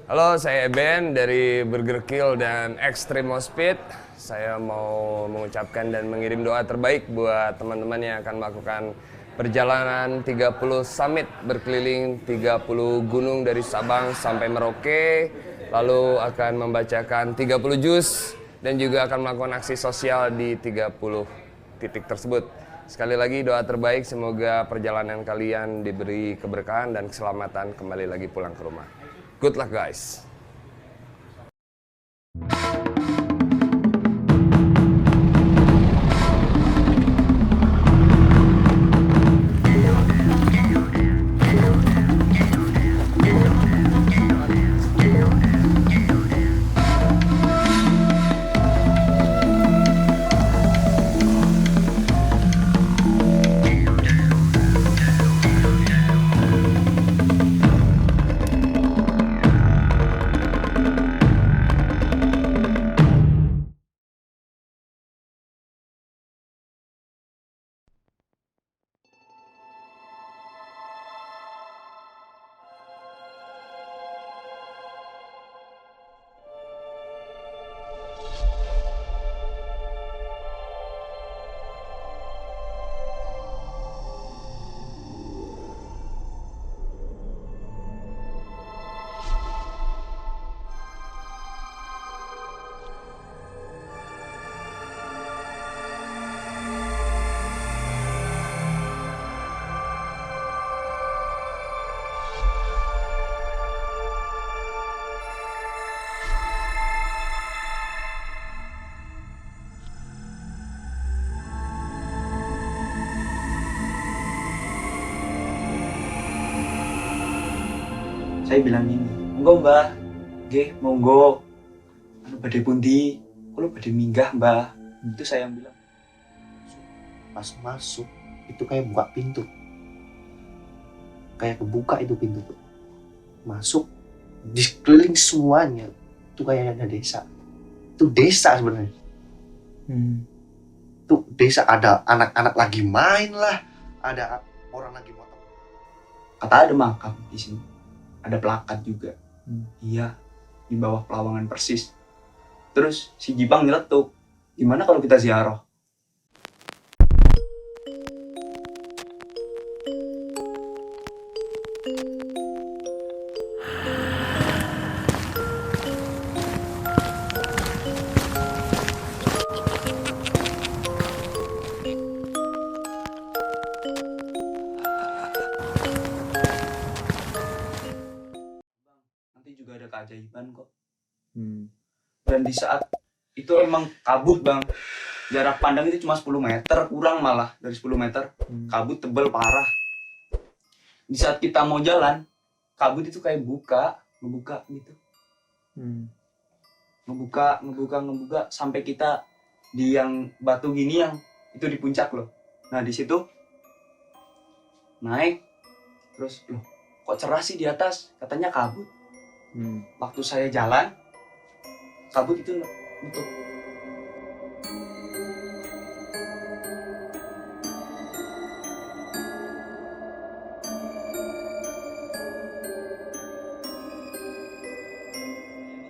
Halo, saya Eben dari Burger Kill dan Extreme Speed. Saya mau mengucapkan dan mengirim doa terbaik buat teman-teman yang akan melakukan perjalanan 30 summit berkeliling 30 gunung dari Sabang sampai Merauke, lalu akan membacakan 30 juz dan juga akan melakukan aksi sosial di 30 titik tersebut. Sekali lagi doa terbaik, semoga perjalanan kalian diberi keberkahan dan keselamatan kembali lagi pulang ke rumah. Good luck guys. Saya bilang gini, monggo mbah, nggih monggo. Anu badhe pundi? Kulo badhe minggah mbah. Itu saya yang bilang. Pas masuk itu kayak buka pintu, kayak kebuka itu pintu tuh. Masuk di sekeliling semuanya itu kayak ada desa. Itu desa sebenarnya. Tuh desa, ada anak-anak lagi main lah, ada orang lagi motong. Kata ada makam di sini. Ada plakat juga. Iya, di bawah Pelawangan persis. Terus si Jibang nyeletuk, gimana kalau kita ziarah? Nanti juga ada keajaiban kok. Dan di saat itu emang kabut bang, jarak pandang itu cuma 10 meter, kurang malah dari 10 meter. Kabut tebel parah. Di saat kita mau jalan, kabut itu kayak ngebuka gitu. Ngebuka sampai kita di yang batu gini, yang itu di puncak loh. Nah di situ naik, terus loh kok cerah sih di atas, katanya kabut. Waktu saya jalan, kabut itu nutup.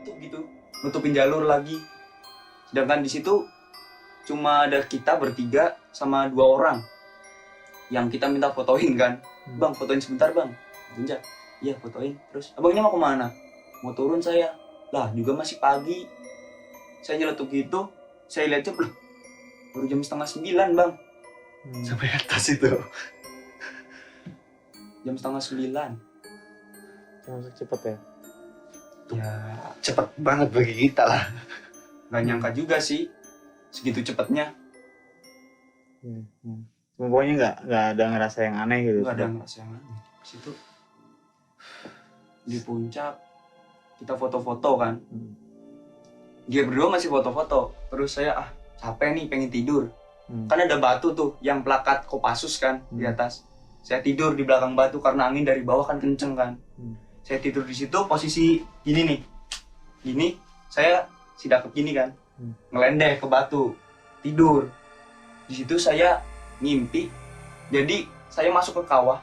Nutup gitu, nutupin jalur lagi. Sedangkan di situ cuma ada kita bertiga sama 2 orang yang kita minta fotoin kan. Bang, fotoin sebentar bang. Tunjuk. Iya fotoin. Terus abangnya mau kemana? Mau turun saya. Lah juga masih pagi. Saya nyeletuk gitu, saya lihat jam, loh baru jam 8:30 bang. Sampai atas itu. Jam 8:30. Masuk cepet ya? Ya Cepet banget bagi kita lah. nggak nyangka juga sih segitu cepatnya. Cuma pokoknya nggak ada ngerasa yang aneh gitu. Nggak ada ngerasa yang aneh. Situ di puncak kita foto-foto kan. Dia berdua masih foto-foto. Terus saya capek nih, pengen tidur. Kan ada batu tuh yang plakat Kopassus kan di atas. Saya tidur di belakang batu karena angin dari bawah kan kenceng kan. Saya tidur di situ posisi gini nih. Gini, saya sidakep gini kan. Ngelendeh ke batu. Tidur. Di situ saya ngimpi. Jadi saya masuk ke kawah.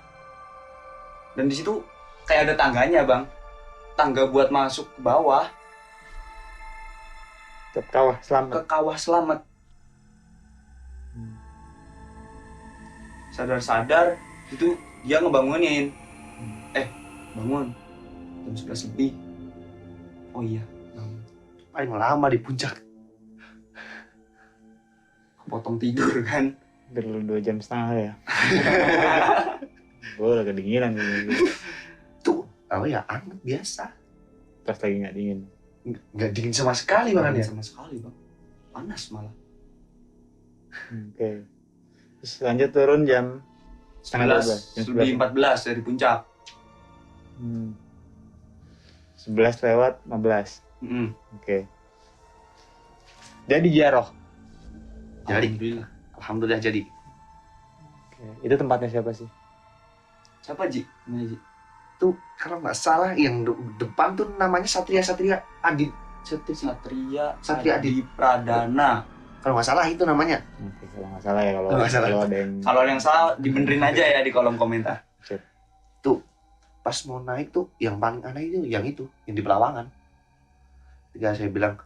Dan di situ kayak ada tangganya, Bang. tangga buat masuk ke bawah, Ke kawah ke selamat. kawah selamat. Hmm. Sadar-sadar itu dia ngebangunin. Bangun. Jam 11 lebih. Oh iya, bangun. Paling lama di puncak. Kepotong tidur kan. Dulu 2,5 jam ya. Gue udah kedinginan gitu. Tuh, apa ya, anget biasa. Pas lagi nggak dingin. Nggak dingin sama sekali bahkan ya. Sama sekali bang. Panas malah. Oke. Terus lanjut turun jam setengah 12. Jam 11, lebih 14 dari puncak. 11 lewat 15. Mm-mm. Oke. Jadi Jaroh. Jadi. Alhamdulillah. Alhamdulillah jadi. Oke. Itu tempatnya siapa sih? Siapa Ji? Namanya Ji? Tuh kalau nggak salah yang depan tuh namanya Satria Adi. Satria Satria Adi Pradana. Kalau nggak salah itu namanya. Oke, kalau nggak salah ya kalau Kalau nggak salah. kalau ada yang Kalau ada yang salah dibenerin aja ya di kolom komentar. Pas mau naik tuh yang paling aneh itu yang di Pelawangan. Ketika saya bilang,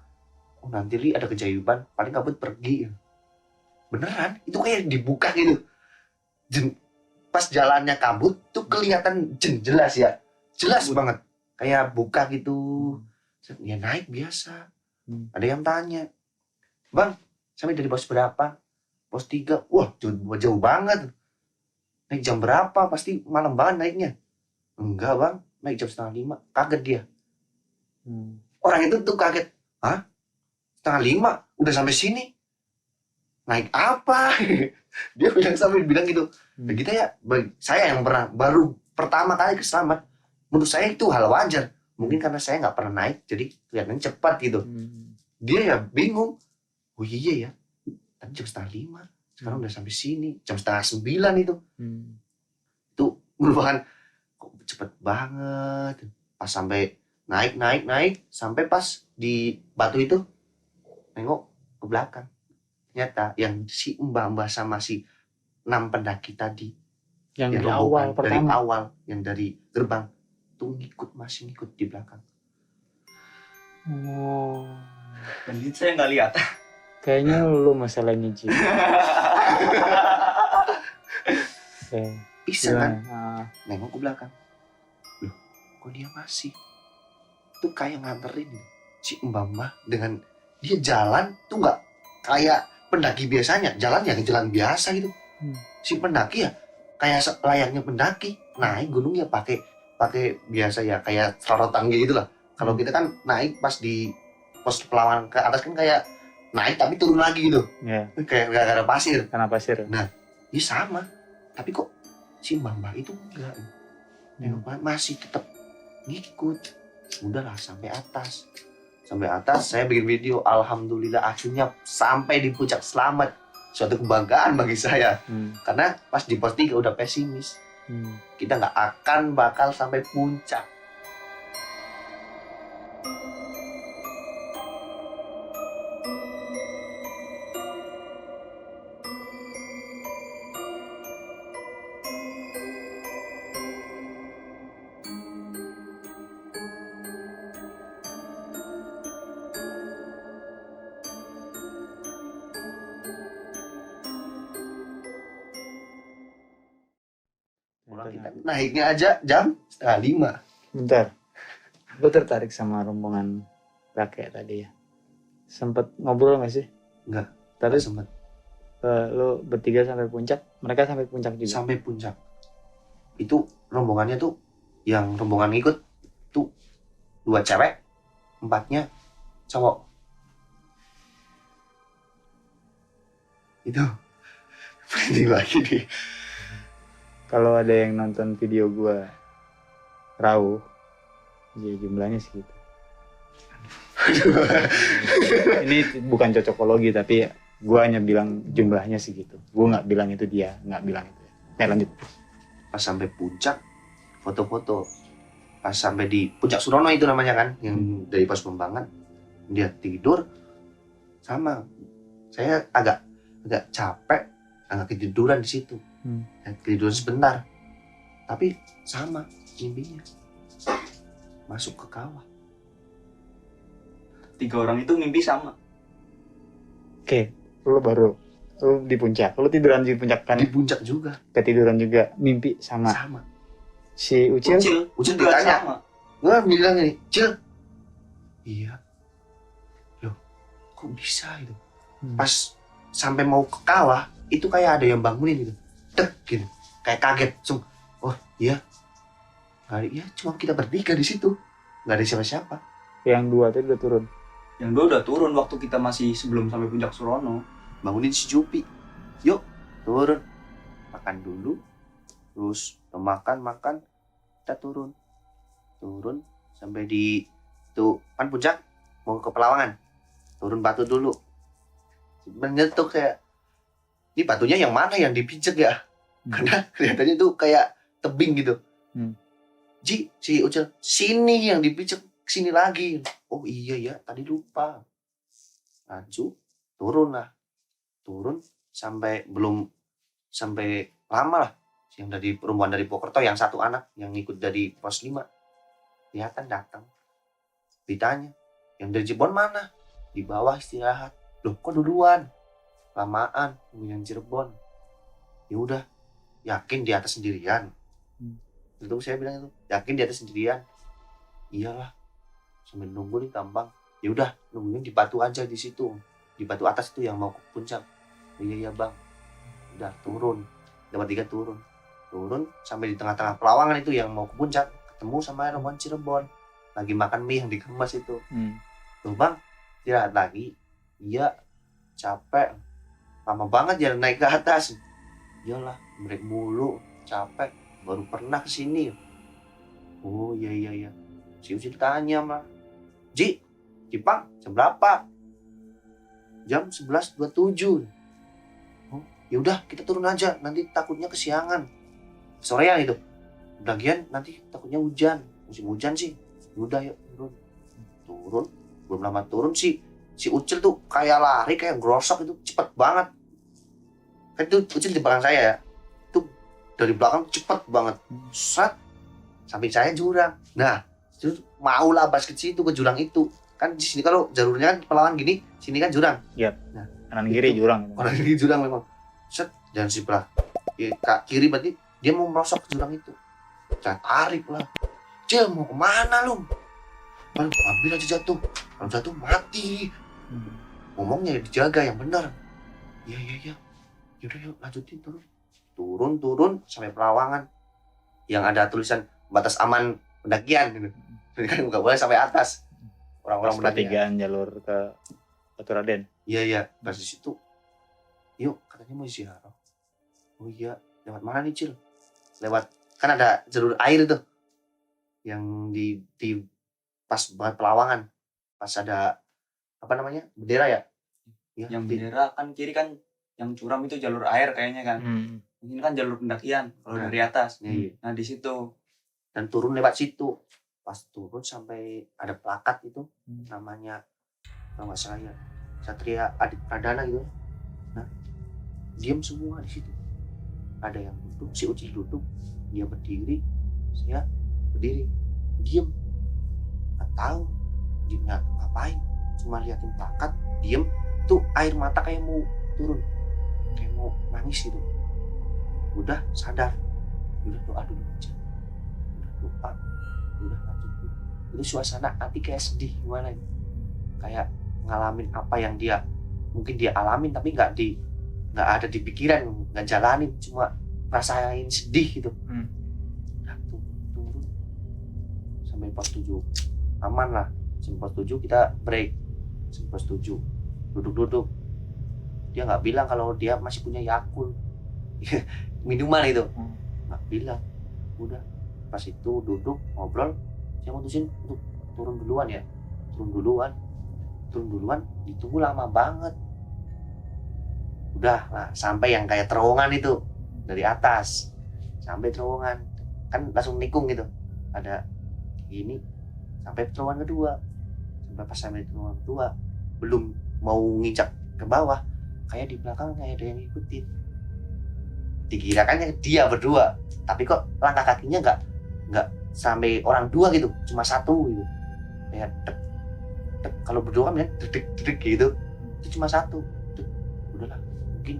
oh nanti Li ada keajaiban, paling kabut pergi. Beneran, itu kayak dibuka gitu. Pas jalannya kabut tuh kelihatan jelas ya, jelas banget. Kayak buka gitu. Ya naik biasa. Ada yang tanya, Bang, sampai dari pos berapa? Pos 3. Wah, jauh banget. Naik jam berapa? Pasti malam banget naiknya. Enggak bang, naik jam 4:30. Kaget dia. Orang itu tuh kaget. Hah? 4:30? Udah sampai sini? Naik apa? Dia sampai bilang gitu. Begitu ya, saya yang pernah baru pertama kali ke Selamat. Menurut saya itu hal wajar. Mungkin karena saya nggak pernah naik, jadi kelihatannya cepat gitu. Dia ya bingung. Oh iya ya, tadi jam 4:30. Sekarang udah sampai sini. Jam 8:30 itu. Itu merupakan kok cepet banget. Pas sampai naik sampai pas di batu itu nengok ke belakang, ternyata yang si mbah sama si 6 pendaki tadi yang dari rombongan awal pertama. yang dari gerbang tuh masih ngikut di belakang. Oh, Dan itu saya nggak lihat. kayaknya lu masalahnya Ji. Oke. Bisa kan Gimana? nengok ke belakang, loh kok dia masih tuh kayak nganterin si mbah dengan dia jalan tuh nggak kayak pendaki biasanya, jalan yang jalan biasa gitu. Si pendaki ya kayak layaknya pendaki naik gunung ya pakai biasa ya kayak sorotan gitu lah. Kalau kita kan naik pas di pos Pelawan ke atas kan kayak naik tapi turun lagi gitu, Ya, kayak gak ada pasir. karena pasir. Ini sama, tapi kok si mbah itu enggak, masih tetap ngikut. Udahlah sampai atas saya bikin video. Alhamdulillah akhirnya sampai di puncak selamat, suatu kebanggaan bagi saya. Karena pas di pos 3 udah pesimis, kita nggak akan bakal sampai puncak. Kita naiknya aja jam 4:30. Bentar. Gue tertarik sama rombongan kakek tadi ya. Sempet ngobrol gak sih? Enggak. Terus Sempet lu bertiga sampai puncak, mereka sampai puncak juga. sampai puncak. Itu rombongannya tuh yang rombongan ikut tuh 2 cewek, 4-nya cowok. Itu penting lagi nih. Kalau ada yang nonton video gua Rauh, ya jumlahnya segitu. Ini bukan cocokologi tapi gua hanya bilang jumlahnya segitu. Gua nggak bilang itu dia, nggak bilang itu. Lanjut. Pas sampai puncak foto-foto. Pas sampai di puncak Surono itu namanya kan, yang dari pos Pembangan, dia tidur sama. Saya agak capek, agak ketiduran di situ. Ketiduran sebentar, tapi sama mimpinya. masuk ke kawah. 3 orang itu mimpi sama. Oke, lu di puncak, lu tiduran di puncak kan? Di puncak juga Ketiduran juga, mimpi sama. sama. Si Ucil, Ucil juga ditanya. sama. Gue bilang gini, Cil, iya, loh, kok bisa itu? Pas sampai mau ke kawah, itu kayak ada yang bangunin gitu, dek gitu, kayak kaget, oh iya, iya, cuma kita bertiga di situ, nggak ada siapa-siapa. yang 2 tadi udah turun. Yang 2 udah turun waktu kita masih sebelum sampai puncak Surono. Bangunin si Jupi, yuk turun, makan dulu, terus makan, kita turun sampai di tuh kan puncak mau ke Pelawangan, turun batu dulu. Sebenarnya tuh kayak ini batunya yang mana yang dipijak ya, karena kelihatannya tuh kayak tebing gitu. Ji, si Ucil, sini yang dipijak, sini lagi. Oh iya ya, tadi lupa. Lanjut turun sampai lama lah. Yang dari perempuan dari Pokerto, yang satu anak yang ikut dari pos 5 kelihatan datang. Ditanya, yang dari Cirebon mana? Di bawah istirahat. Loh kok duluan? Lamaan yang Cirebon. Ya udah, yakin di atas sendirian? Itu saya bilang itu, yakin di atas sendirian? Iyalah, sambil nunggu nih gampang. Ya udah, nungguin di batu aja di situ, di batu atas itu yang mau ke puncak. Iya bang. Udah turun, dapat 3 turun sampai di tengah-tengah Pelawangan itu yang mau ke puncak, ketemu sama rombongan Cirebon lagi makan mie yang dikemas itu. Tuh bang, istirahat lagi. Iya, capek, lama banget ya naik ke atas. Iyalah, break mulu, capek, baru pernah kesini. Oh iya. Si Ucil tanya mah, Ji, Cipang jam berapa? Jam 11.27. Oh, ya udah kita turun aja, nanti takutnya kesiangan. Sorean itu. Lagian nanti takutnya hujan, musim hujan sih. Udah yuk turun. Belum lama turun si Ucil tuh kayak lari, kayak grosok itu cepet banget. Kan itu Ucil di belakang saya ya. Itu dari belakang cepet banget. Set, samping saya jurang. Nah, itu mau labas ke situ, ke jurang itu. Kan di sini kalau jalurnya kan Pelawan gini, sini kan jurang. Iya. Nah, Kanan kiri jurang. orang ini jurang memang. Set, jangan sebelah. Kiri berarti dia mau merosok ke jurang itu. Saya tarik lah. Cil, mau kemana lu? Ambil aja jatuh. Kalau jatuh mati. Ngomongnya dijaga yang benar. Iya. Yaudah yuk lanjutin turun sampai Pelawangan. Yang ada tulisan batas aman pendakian gitu. Jadi kan nggak boleh sampai atas. Orang-orang pertigaan jalur ke Batu Raden. Iya. Pas di situ, yuk katanya mau ziarah. Oh iya, lewat mana nih Cil? Lewat, kan ada jalur air tuh. Yang di pas banget Pelawangan. Pas ada, apa namanya, bendera ya? Yang bendera kan kiri kan, yang curam itu jalur air kayaknya kan. Ini kan jalur pendakian kalau dari atas. Iya. Nah di situ. Dan turun lewat situ. Pas turun sampai ada plakat itu, namanya kalau nggak salah ya Satria Adit Pradana gitu. Nah, diam semua di situ. Ada yang duduk, si Ucil duduk, dia berdiri, saya berdiri, diam. Nggak tahu dia ngapain, cuma liatin plakat, diam. Tuh air mata kayak mau turun, kayak mau nangis gitu. Udah sadar, udah doa dulu aja, udah doa, udah lanjut. Itu suasana hati kayak sedih gimana gitu. Kayak ngalamin apa yang dia mungkin dia alamin tapi nggak ada di pikiran, nggak jalanin, cuma rasain sedih gitu. Nah, turun sampai pos 7 aman lah. Sampai pos 7 kita break. Sampai pos 7 duduk. Dia nggak bilang kalau dia masih punya Yakult minuman itu, nggak bilang. Udah pas itu duduk ngobrol, saya mutusin untuk turun duluan. Ditunggu lama banget. Udah lah sampai yang kayak terowongan itu, dari atas sampai terowongan kan langsung nikung gitu, ada gini sampai terowongan kedua. Sampai terowongan kedua belum mau nginjak ke bawah, kayak di belakang kayak ada yang ngikutin. Dikirakannya dia berdua, tapi kok langkah kakinya nggak sampai orang dua gitu, cuma satu gitu. Kayak dek, dek. Kalau berdua kan dedek gitu, itu cuma satu. Dek. Udahlah, mungkin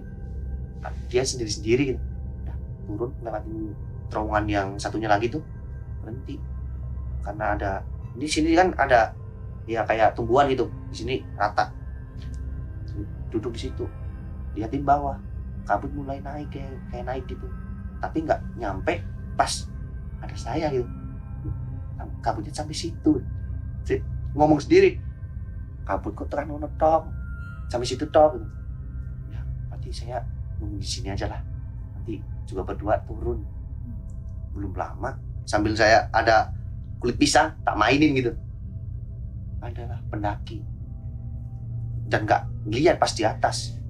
dia sendiri-sendiri gitu. Udah, turun lewatin terowongan yang satunya lagi tuh, berhenti. Karena ada di sini kan ada ya kayak tumbuhan gitu, di sini rata. Duduk di situ, liatin bawah, kabut mulai naik kayak naik gitu, tapi nggak nyampe pas ada saya gitu. Kabutnya sampai situ, ngomong sendiri, kabut kok terang tok, sampai situ tok gitu. Ya, berarti saya nunggu di sini aja lah, nanti juga berdua turun. Belum lama, sambil saya ada kulit pisang tak mainin gitu, adalah pendaki, dan nggak ngeliat pas di atas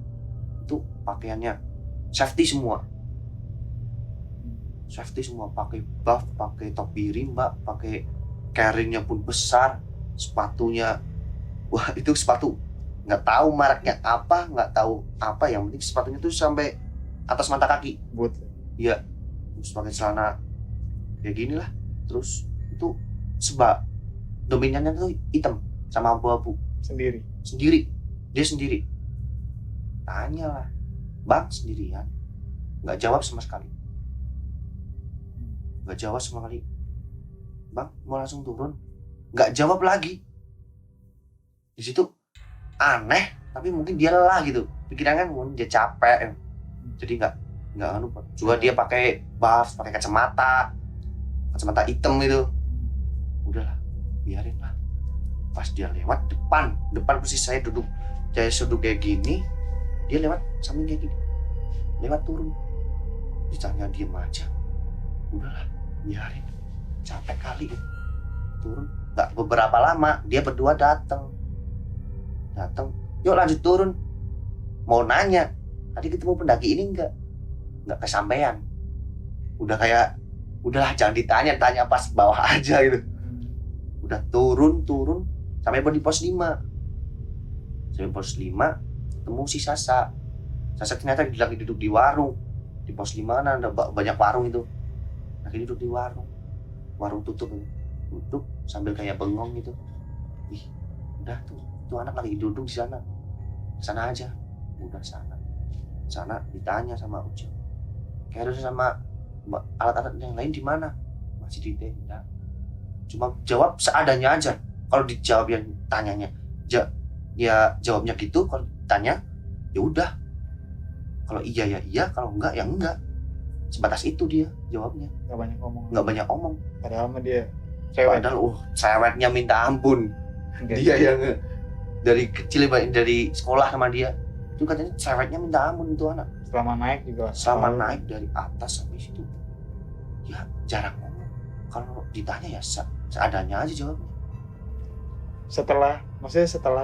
itu pakaiannya safety semua, pakai buff, pakai topi rimba, pakai carry-nya pun besar, sepatunya, wah itu sepatu nggak tahu mereknya apa, nggak tahu apa, yang penting sepatunya tuh sampai atas mata kaki. Boot. Iya, terus pakai celana kayak gini lah, terus itu sebab dominannya tuh hitam sama abu-abu. Sendiri. Dia sendiri. Tanya lah, bang sendirian? Nggak jawab sama sekali. Bang mau langsung turun? Nggak jawab lagi. Di situ aneh, tapi mungkin dia lelah gitu. Pikirannya kan mungkin dia capek, jadi nggak anu. Juga dia pakai buff, pakai kacamata hitam itu. Udahlah, biarin lah. Pas dia lewat depan persis saya duduk kayak gini, dia lewat samping kayak gini, lewat turun. Ditanya diem aja. Udahlah, biarin, capek kali turun. Nggak beberapa lama dia berdua datang, yuk lanjut turun. Mau nanya, tadi ketemu pendaki ini nggak kesampaian. Udahlah jangan ditanya, tanya pas bawah aja gitu. Udah turun sampai di pos 5. Ketemu si Sasa ternyata lagi duduk di warung. Di pos 5 ada banyak warung itu, lagi duduk di warung tutup sambil kayak bengong gitu. Ih, udah tuh anak lagi duduk di sana aja. Udah sana ditanya sama Ujo, kayak sama alat-alat yang lain di mana? Masih di tenda. Cuma jawab seadanya aja. Kalau dijawab yang tanyanya ya jawabnya gitu, kalau tanya ya udah, kalau iya ya iya, kalau enggak ya enggak. Sebatas itu dia jawabnya. Nggak banyak omong. Padahal mah dia cewek. Padahal ceweknya minta ampun. Okay. Dia yang dari kecil, dari sekolah sama dia itu katanya ceweknya minta ampun itu anak. Selama naik dari atas sampai situ ya jarang ngomong. Kalau ditanya ya seadanya aja jawabnya. Setelah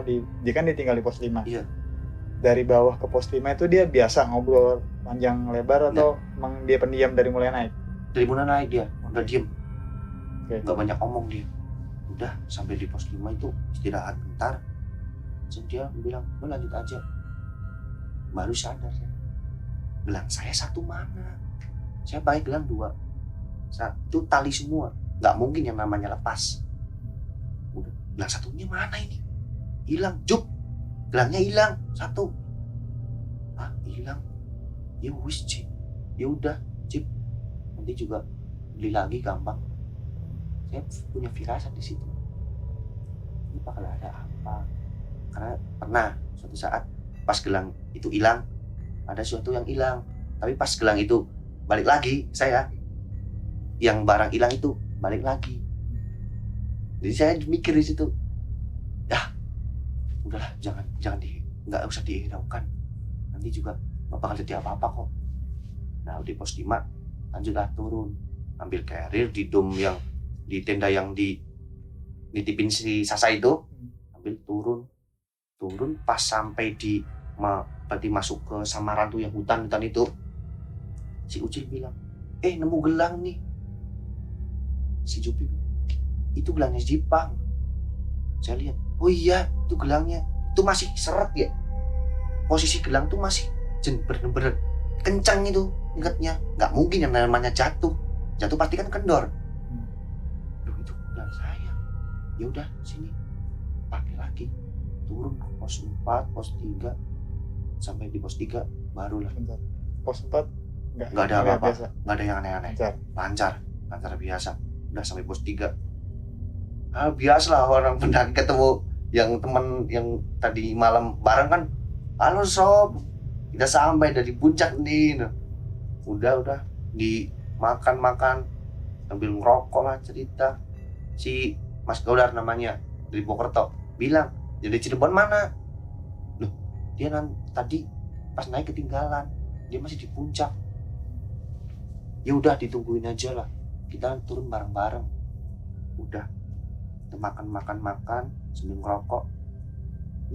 dia kan ditinggal di pos 5. Iya. Dari bawah ke pos 5 itu dia biasa ngobrol panjang lebar atau emang dia pendiam dari mulai naik? Dari mulai naik dia udah diem. Okay. Nggak banyak omong dia. Udah sampai di pos 5 itu istirahat bentar. Terus dia bilang, lo lanjut aja. Baru sadar ya. Gelang saya satu mana? Saya pakai gelang 2. Satu tali semua. Nggak mungkin yang namanya lepas. Udah, gelang satunya mana ini? Hilang, Juk. Gelangnya hilang, 1. Ah, hilang. Ya wis, Cip. Ya udah, Cip. Nanti juga beli lagi gampang. Saya punya firasat di situ. Ini bakal ada apa? Karena pernah suatu saat pas gelang itu hilang, ada sesuatu yang hilang. Tapi pas gelang itu balik lagi, saya yang barang hilang itu balik lagi. Jadi saya mikir di situ, ya udahlah, nggak usah dihiraukan. Nanti juga nggak bakal jadi apa-apa kok. Nah di pos 5 lanjutlah turun, ambil carrier di dom yang di tenda yang dititipin si Sasa itu, ambil turun pas sampai berarti masuk ke samaran tuh yang hutan itu, si Ucil bilang, nemu gelang nih. Si Jupi, itu gelangnya Jipang. Saya lihat, oh iya itu gelangnya, itu masih seret ya, posisi gelang tuh masih bener-bener kencang itu, ingatnya nggak mungkin yang namanya jatuh pasti kan kendor. Ya udah sini, pakai lagi, turun pos 4, pos 3, sampai di pos 3 barulah Bentar. Pos 4 nggak ada apa-apa, biasa. nggak ada yang aneh-aneh, Lancar. lancar biasa. Udah sampai pos 3, biasa lah orang pendaki ketemu yang teman yang tadi malam bareng kan, halo sob, kita sampai dari puncak nih. Nah, udah dimakan sambil ngerokok lah, cerita. Si Mas Gaudar namanya, dari Bokerto, bilang, jadi Cirebon mana? Loh, dia tadi pas naik ketinggalan, dia masih di puncak. Ya udah ditungguin aja lah, kita turun bareng-bareng. Udah, kita makan sambil ngerokok.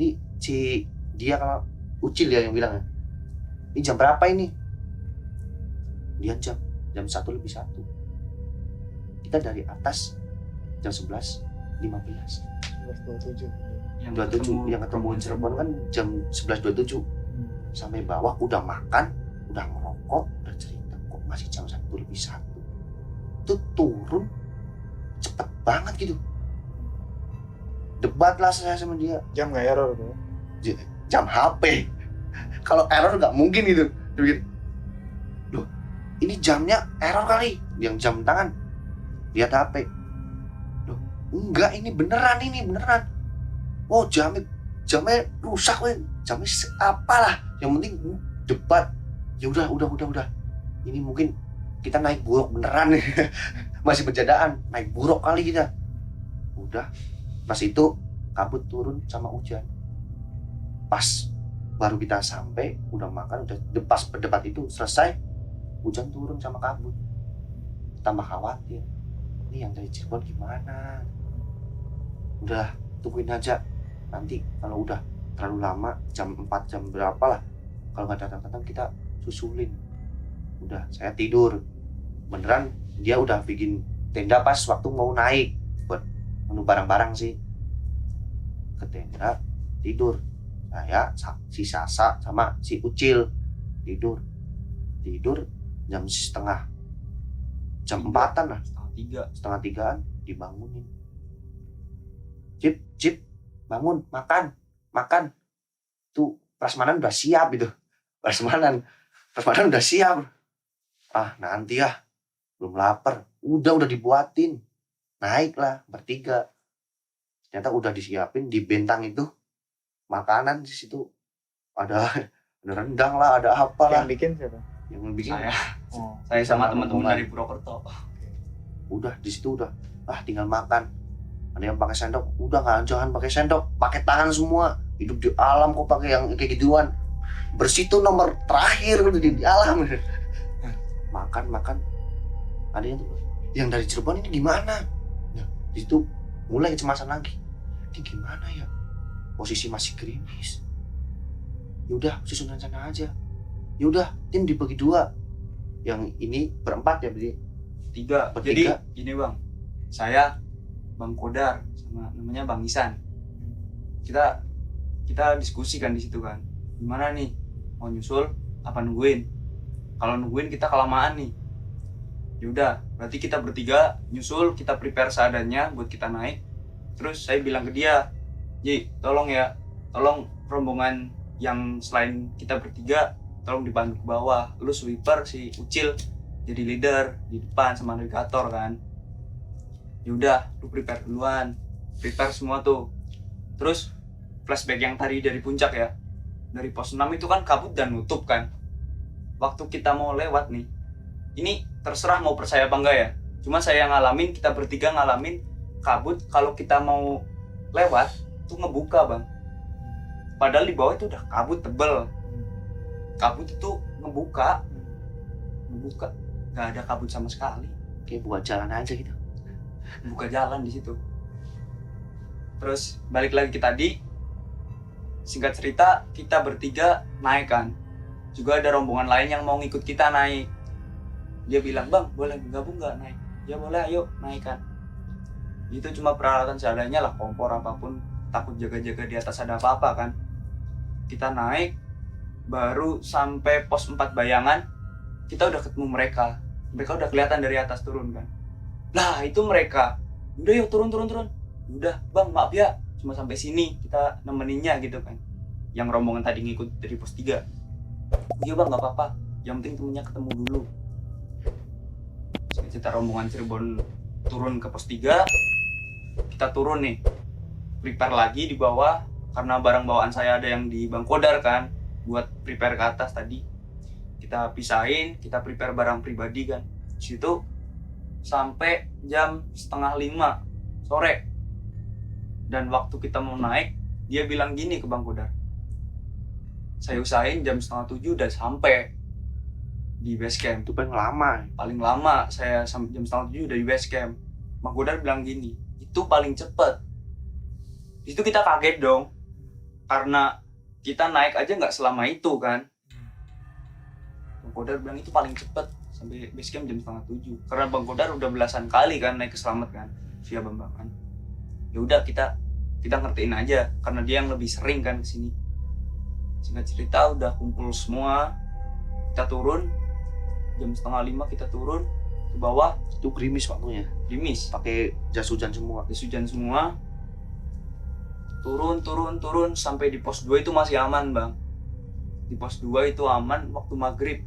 Ini si dia kalau Ucil ya yang bilang ya, ini jam berapa ini? Dia jam 1:01. Kita dari atas jam 11:15. 11.27. Yang 27 yang ketemu Cirebon kan jam 11:27. Sampai bawah udah makan, udah ngerokok, udah cerita, kok masih jam 1:01. Itu turun cepet banget gitu. Debat lah saya sama dia, Jam nggak error tuh? jam HP. Kalau error nggak mungkin gitu. Dia bikin, loh ini jamnya error kali, yang jam tangan lihat HP. Loh enggak, ini beneran. Oh jamnya rusak weh, jamnya apalah, yang penting debat. Ya udah. Ini mungkin kita naik buruk beneran nih. Masih berjadaan, naik buruk kali kita. Udah, pas itu kabut turun sama hujan. Pas baru kita sampai, udah makan, udah pas berdebat itu selesai, hujan turun sama kabut. Tambah khawatir, ini yang dari Cirebon gimana? Udah, tungguin aja. Nanti kalau udah terlalu lama, jam 4, jam berapa lah, kalau nggak datang-datang kita susulin. Udah, saya tidur. Beneran dia udah bikin tenda pas waktu mau naik buat menu barang-barang sih. Ke tenda, tidur. Saya, si Sasa sama si Ucil tidur jam 4:an lah, setengah 3-an dibangunin. Cip, bangun, makan. Tuh prasmanan udah siap itu. Prasmanan udah siap. Ah nanti ya, belum lapar. Udah dibuatin. Naiklah bertiga. Ternyata udah disiapin di bentang itu. Makanan di situ ada rendang lah, ada apa lah. Yang bikin siapa? Yang bikin Saya. Oh. Saya sama Sama teman-teman rombongan. dari Purwokerto. Udah di situ udah, tinggal makan. Ada yang pakai sendok, udah nggak, jangan pakai sendok, pakai tangan semua. Hidup di alam kok pakai yang kayak gituan. Bersih tuh nomor terakhir udah di alam. Makan. Ada yang dari Cirebon ini gimana? Nah, di situ mulai kecemasan lagi. Ini gimana ya? Posisi masih gerimis. Yaudah, susunan sana aja. Yaudah, tim dibagi 2. Yang ini berempat ya, berarti 3. Jadi gini bang, saya, Bang Kodar, sama namanya Bang Isan. Kita diskusi kan di situ kan. Gimana nih? Mau nyusul apa nungguin? Kalau nungguin kita kelamaan nih. Yaudah, berarti kita bertiga nyusul, kita prepare seadanya buat kita naik. Terus saya bilang ke dia, Ji, tolong rombongan yang selain kita bertiga, tolong dibantu ke bawah. Lu sweeper, si Ucil jadi leader di depan sama navigator kan. Yaudah, lu prepare duluan, prepare semua tuh. Terus flashback yang tadi dari puncak ya, dari pos 6 itu kan kabut dan nutup kan. Waktu kita mau lewat nih, ini terserah mau percaya apa enggak ya, cuma saya ngalamin, kita bertiga ngalamin kabut kalau kita mau lewat tuh ngebuka bang. Padahal di bawah itu udah kabut tebel, kabut itu ngebuka, nggak ada kabut sama sekali. kayak buat jalan aja gitu. Buka jalan di situ. Terus balik lagi ke tadi, singkat cerita kita bertiga naik kan, juga ada rombongan lain yang mau ngikut kita naik. Dia bilang, bang boleh gabung nggak naik? Ya boleh, ayo naik kan. Itu cuma peralatan seadanya lah, kompor apapun, takut jaga-jaga di atas ada apa-apa kan. Kita naik, baru sampai pos 4 Bayangan, kita udah ketemu mereka udah kelihatan dari atas turun kan. Lah itu mereka, udah yuk turun. Udah bang, maaf ya, cuma sampai sini kita nemeninnya gitu kan. Yang rombongan tadi ngikut dari pos 3. Iya bang, nggak apa-apa, yang penting temennya ketemu dulu. Kita rombongan Cirebon turun ke pos 3, kita turun nih, prepare lagi di bawah, karena barang bawaan saya ada yang di Bangkodar kan, buat prepare ke atas tadi. Kita pisahin, kita prepare barang pribadi kan. Di situ sampai jam 4:30 sore. Dan waktu kita mau naik, dia bilang gini ke Bangkodar. Saya usahain jam 6:30 udah sampai di base camp. Itu paling lama. Paling lama saya sampai jam 6:30 udah di base camp. Bangkodar bilang gini, itu paling cepet. Di situ kita kaget dong, karena kita naik aja nggak selama itu kan. Bangkodar bilang itu paling cepet sampai base camp jam 6:30. Karena Bangkodar udah belasan kali kan naik ke Slamet kan via Bambangan. Ya udah kita ngertiin aja karena dia yang lebih sering kan kesini. Singkat cerita udah kumpul semua, kita turun jam 4:30 kita turun ke bawah. Itu gerimis waktunya. Gerimis, Pakai jas hujan semua. jas hujan semua. Turun sampai di pos 2 itu masih aman bang. Di pos 2 itu aman waktu maghrib.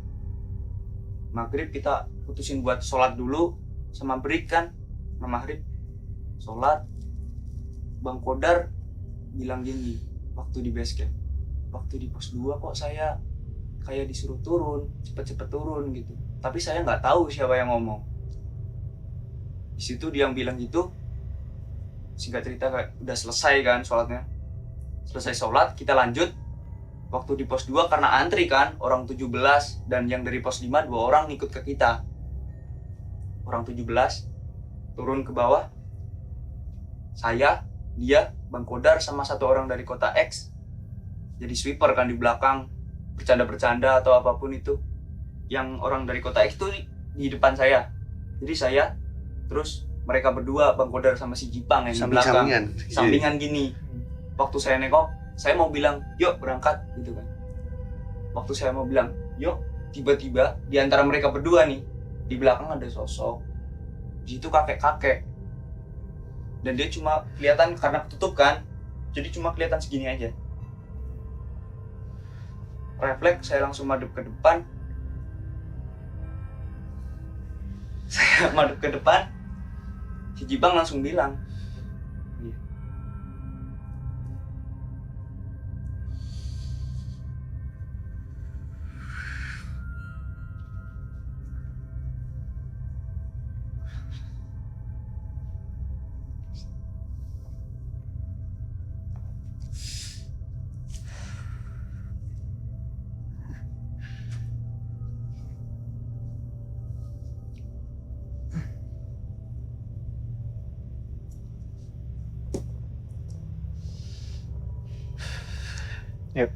Maghrib kita putusin buat sholat dulu sama break kan, maghrib sholat. Bangkodar bilang gini waktu di base camp, waktu di pos 2 kok saya kayak disuruh turun, cepet-cepet turun gitu, tapi saya nggak tahu siapa yang ngomong. Di situ dia yang bilang gitu. Singkat cerita kayak udah selesai kan sholatnya, selesai sholat kita lanjut. Waktu di pos 2 karena antri kan, orang 17 dan yang dari pos 5 2 orang ikut ke kita. Orang 17 turun ke bawah, saya, dia, Bangkodar sama satu orang dari kota X jadi sweeper kan di belakang, bercanda-bercanda atau apapun itu. Yang orang dari kota X itu di depan saya, jadi saya terus mereka berdua, Bangkodar sama si Jipang yang di belakang sampingan gini. Waktu saya nengok, saya mau bilang yuk berangkat gitu kan. Waktu saya mau bilang yuk, tiba-tiba di antara mereka berdua nih di belakang ada sosok, di situ kakek-kakek. Dan dia cuma kelihatan karena ketutup kan, jadi cuma kelihatan segini aja. Refleks saya langsung madep ke depan. Saya madep ke depan, si Jibang langsung bilang, Yuk.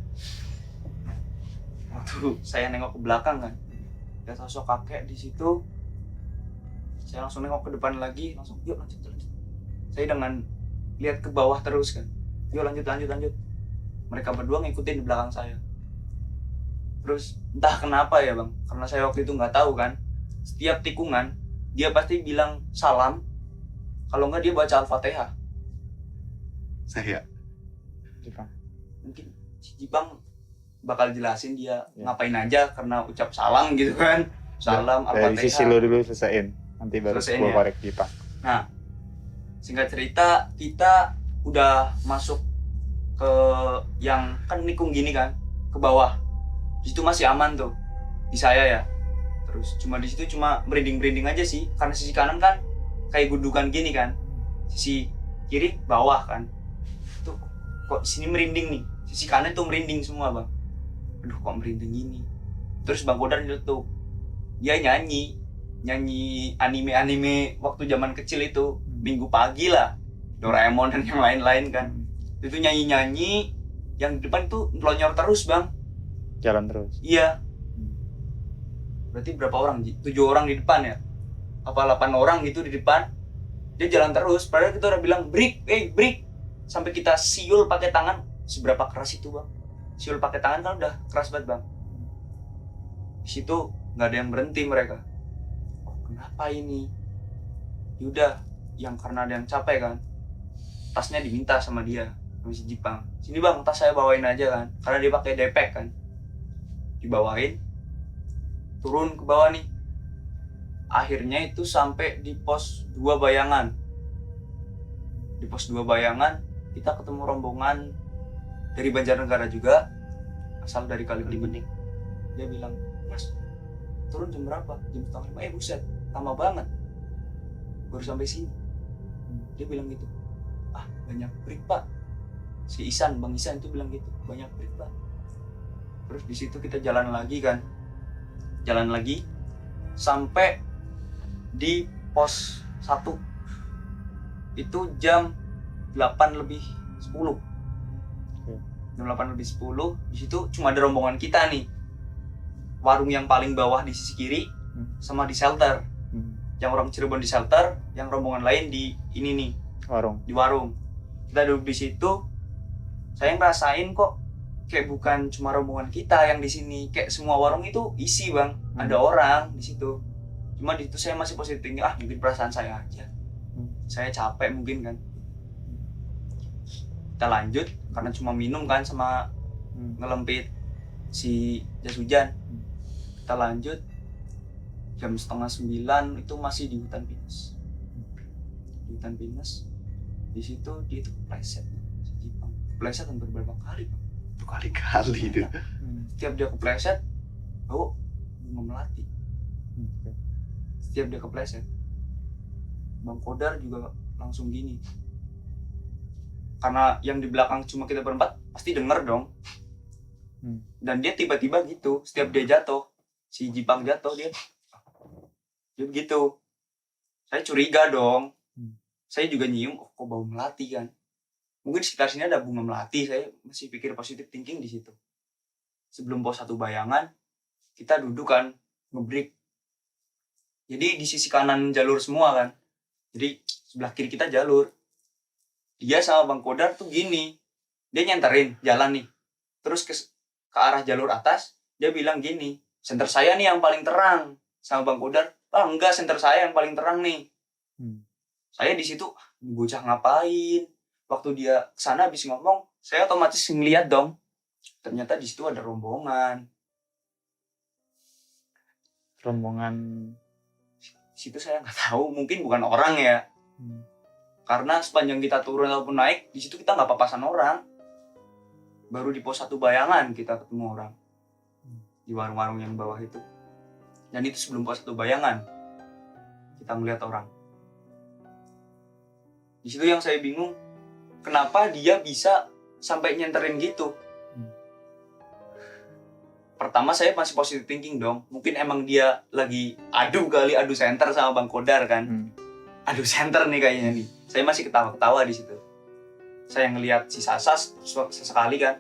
waktu saya nengok ke belakang kan, ada sosok kakek di situ. Saya langsung nengok ke depan lagi, langsung yuk lanjut. Saya dengan lihat ke bawah terus kan, yuk lanjut. Mereka berdua ngikutin di belakang saya. Terus entah kenapa ya bang, karena saya waktu itu nggak tahu kan, setiap tikungan dia pasti bilang salam, kalau nggak dia baca Al-Fatihah. Saya. Jepang. Mungkin si Jibang bakal jelasin dia ngapain aja karena ucap salam gitu kan, salam Dari Al-Fatihah. sisi lo dulu selesaiin, nanti baru Selesaiin gue ya. korek Jepang. Nah, singkat cerita kita udah masuk ke yang kan nikung gini kan, ke bawah. Di situ masih aman tuh di saya ya. Terus cuma di situ cuma merinding aja sih, karena sisi kanan kan kayak gundukan gini kan, sisi kiri bawah kan. Tuh kok sini merinding nih, sisi kanan tuh merinding semua bang. Aduh kok merinding gini. Terus Bangkodar nyeletuk, dia nyanyi anime waktu zaman kecil itu, minggu pagi lah, Doraemon dan yang lain-lain kan. Itu nyanyi yang di depan tuh melonyor terus bang. Jalan terus. Iya. Berarti berapa orang? 7 orang di depan ya? Apa 8 orang gitu di depan? Dia jalan terus, padahal kita udah bilang break. Sampai kita siul pakai tangan. Seberapa keras itu bang? Siul pakai tangan kan udah keras banget bang. Di situ nggak ada yang berhenti mereka. Oh kenapa ini? Yaudah, yang karena ada yang capek kan. tasnya diminta sama dia, sama si Jipang. Sini bang, tas saya bawain aja kan, karena dia pakai depek kan. Dibawain, turun ke bawah nih. Akhirnya itu sampai di pos 2 Bayangan. Di pos 2 Bayangan, kita ketemu rombongan dari Banjarnegara juga, asal dari Kalibening. Dia bilang, mas, turun jam berapa? Jam setengah 5. Buset, lama banget. Baru sampai sini. Dia bilang gitu. Ah, banyak break pak. Si Isan, Bang Isan itu bilang gitu, banyak break pak. Terus di situ kita jalan lagi kan. Jalan lagi sampai di pos 1. Itu jam 8:10. Jam 8:10, di situ cuma ada rombongan kita nih. Warung yang paling bawah di sisi kiri sama di shelter. Yang orang Cirebon di shelter, yang rombongan lain di ini nih, di warung. Kita duduk di situ. Saya ngerasain kok kayak bukan cuma rombongan kita yang di sini, kayak semua warung itu isi, Bang. Ada orang di situ. Cuma di situ saya masih positif tinggi, mungkin perasaan saya aja. Saya capek mungkin kan. Kita lanjut karena cuma minum kan sama ngelempit si jas hujan. Kita lanjut jam 8:30 itu masih di hutan pinus. Di hutan pinus. Di situ dia itu kepleset. Si Jipang kepleset hampir berapa kali, Bang? Berkali-kali itu. Setiap dia kepleset, bunga melati. Setiap dia kepleset, Bang Kodar juga langsung gini. Karena yang di belakang cuma kita berempat, pasti denger dong. Dan dia tiba-tiba gitu, setiap dia jatuh, si Jipang jatuh, dia begitu. Saya curiga dong. Saya juga nyium, kok bau melati kan. Mungkin sekitar sini ada bunga melati, saya masih pikir positif thinking di situ. Sebelum pos 1 Bayangan, kita duduk kan, ngebreak. Jadi di sisi kanan jalur semua kan. Jadi sebelah kiri kita jalur. Dia sama Bang Kodar tuh gini. Dia nyenterin jalan nih. Terus ke arah jalur atas, dia bilang gini, senter saya nih yang paling terang. Sama Bang Kodar, enggak, senter saya yang paling terang nih. Saya di situ, bocah ngapain? Waktu dia kesana habis ngomong, saya otomatis ngeliat dong. Ternyata di situ ada rombongan. Di situ saya nggak tahu, mungkin bukan orang ya. Karena sepanjang kita turun ataupun naik, di situ kita nggak papasan orang. Baru di pos 1 Bayangan kita ketemu orang. Di warung-warung yang bawah itu. Dan itu sebelum pos 1 Bayangan. Kita melihat orang. Di situ yang saya bingung, kenapa dia bisa sampai nyenterin gitu? Pertama saya masih positive thinking dong. Mungkin emang dia lagi adu center sama Bang Kodar kan. Adu center nih kayaknya nih. Saya masih ketawa-ketawa di situ. Saya ngelihat si Sasas sesekali kan.